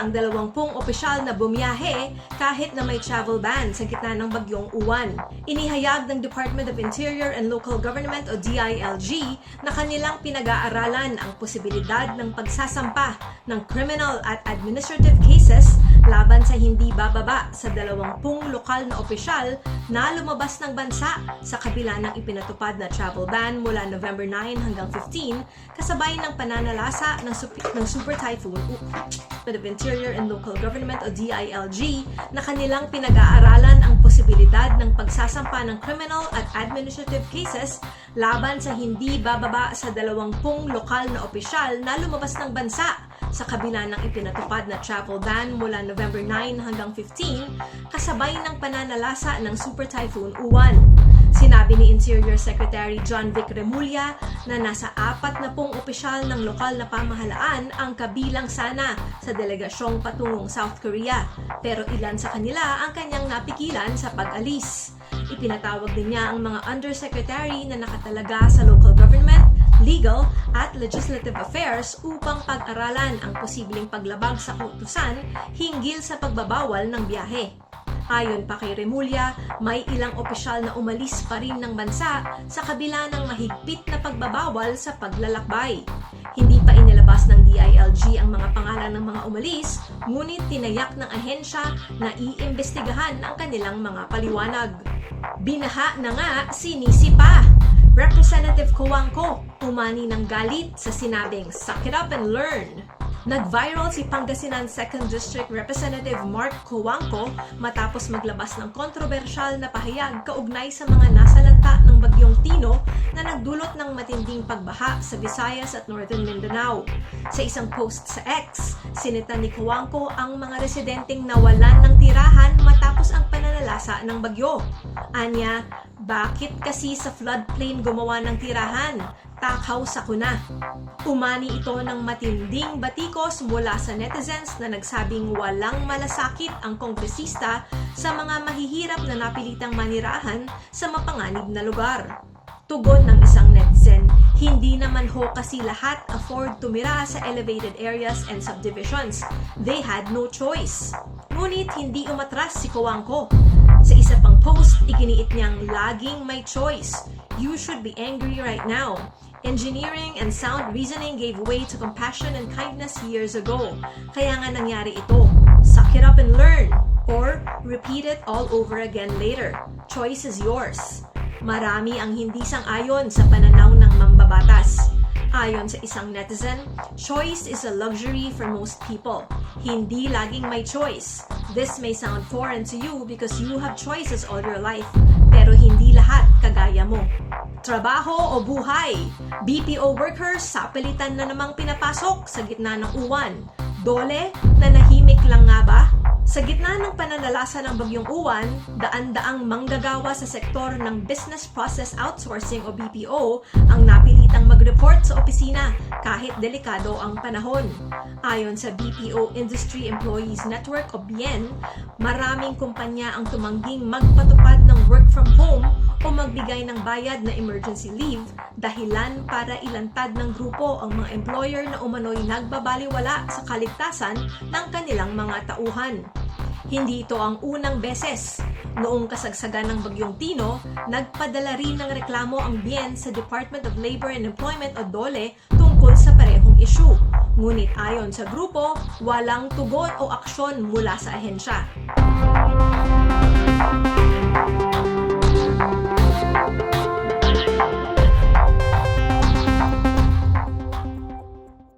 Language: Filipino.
ang 20 opisyal na bumiyahe kahit na may travel ban sa gitna ng bagyong Uwan. Inihayag ng Department of Interior and Local Government o DILG na kanilang pinag-aaralan ang posibilidad ng pagsasampa ng criminal at administrative cases laban sa hindi bababa sa 20 lokal na opisyal na lumabas ng bansa sa kabila ng ipinatupad na travel ban mula November 9 hanggang 15 kasabay ng pananalasa ng Super Typhoon of Interior and Local Government o DILG na kanilang pinag-aaralan ang posibilidad ng pagsasampa ng criminal at administrative cases laban sa hindi bababa sa 20 lokal na opisyal na lumabas ng bansa sa kabila ng ipinatupad na travel ban mula November 9 hanggang 15 kasabay ng pananalasa ng Super Typhoon Uwan. Sinabi ni Interior Secretary John Vic Remulla na nasa 40 opisyal ng lokal na pamahalaan ang kabilang sana sa delegasyong patungong South Korea, pero ilan sa kanila ang kanyang napigilan sa pag-alis. Ipinatawag din niya ang mga undersecretary na nakatalaga sa local government, legal at legislative affairs upang pag-aralan ang posibleng paglabag sa kautusan hinggil sa pagbabawal ng biyahe. Ayon pa kay Remulla, may ilang opisyal na umalis pa rin ng bansa sa kabila ng mahigpit na pagbabawal sa paglalakbay. Hindi pa inilabas ng DILG ang mga pangalan ng mga umalis, ngunit tinayak ng ahensya na iimbestigahan ang kanilang mga paliwanag. Binaha na nga si Nisi pa! Representative Cojuangco umani ng galit sa sinabing "Suck it up and learn." Nag-viral si Pangasinan 2nd District Representative Mark Cojuangco matapos maglabas ng kontrobersyal na pahayag kaugnay sa mga nasalanta ng bagyong Tino na nagdulot ng matinding pagbaha sa Visayas at Northern Mindanao. Sa isang post sa X, sinita ni Cojuangco ang mga residenteng nawalan ng tirahan matapos ang pananalasa ng bagyo. Anya, bakit kasi sa floodplain gumawa ng tirahan? Takaw sa kuna. Umani ito ng matinding batikos mula sa netizens na nagsabing walang malasakit ang kongresista sa mga mahihirap na napilitang manirahan sa mapanganib na lugar. Tugon ng isang netizen, hindi naman ho kasi lahat afford tumira sa elevated areas and subdivisions. They had no choice. Ngunit hindi umatras si Cojuangco. Sa isa pang post, iginiit niyang laging may choice. You should be angry right now. Engineering and sound reasoning gave way to compassion and kindness years ago. Kaya nga nangyari ito. Suck it up and learn. Or repeat it all over again later. Choice is yours. Marami ang hindi sang-ayon sa pananaw ng mambabatas. Ayon sa isang netizen, choice is a luxury for most people. Hindi laging may choice. This may sound foreign to you because you have choices all your life, pero hindi lahat kagaya mo. Trabaho o buhay? BPO workers sapilitan na namang pinapasok sa gitna ng uwan. Dole, nanahimik lang nga ba? Sa gitna ng pananalasa ng bagyong Uwan, daan-daang manggagawa sa sektor ng Business Process Outsourcing o BPO ang napilitang mag-report sa opisina kahit delikado ang panahon. Ayon sa BPO Industry Employees Network o BIEN, maraming kumpanya ang tumangging magpatupad ng work from home o magbigay ng bayad na emergency leave dahilan para ilantad ng grupo ang mga employer na umano'y nagbabaliwala sa kaligtasan ng kanilang mga tauhan. Hindi ito ang unang beses. Noong kasagsagan ng bagyong Tino, nagpadala rin ng reklamo ang BIEN sa Department of Labor and Employment o DOLE tungkol sa parehong issue. Ngunit ayon sa grupo, walang tugon o aksyon mula sa ahensya.